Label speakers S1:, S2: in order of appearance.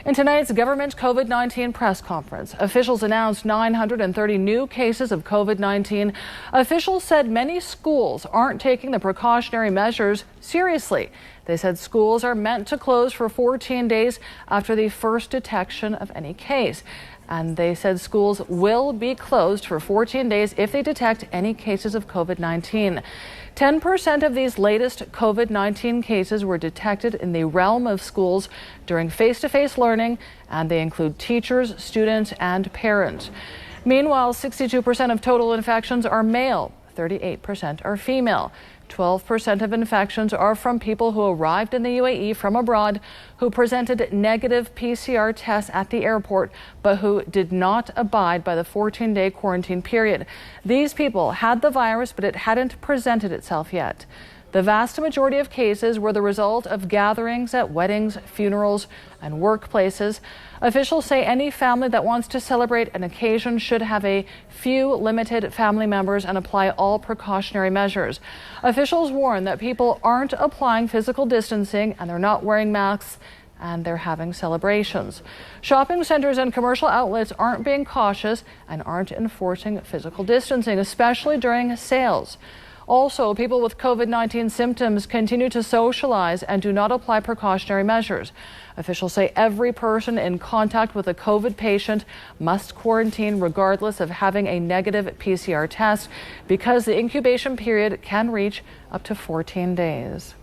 S1: In tonight's government COVID-19 press conference, officials announced 930 new cases of COVID-19. Officials said many schools aren't taking the precautionary measures seriously. They said schools are meant to close for 14 days after the first detection of any case. And they said schools will be closed for 14 days if they detect any cases of COVID-19. 10% of these latest COVID-19 cases were detected in the realm of schools during face-to-face learning, and they include teachers, students, and parents. Meanwhile, 62% of total infections are male, 38% are female. 12% of infections are from people who arrived in the UAE from abroad who presented negative PCR tests at the airport, but who did not abide by the 14-day quarantine period. These people had the virus, but it hadn't presented itself yet. The vast majority of cases were the result of gatherings at weddings, funerals, and workplaces. Officials say any family that wants to celebrate an occasion should have a few limited family members and apply all precautionary measures. Officials warn that people aren't applying physical distancing and they're not wearing masks, and they're having celebrations. Shopping centers and commercial outlets aren't being cautious and aren't enforcing physical distancing, especially during sales. Also, people with COVID-19 symptoms continue to socialize and do not apply precautionary measures. Officials say every person in contact with a COVID patient must quarantine regardless of having a negative PCR test, because the incubation period can reach up to 14 days.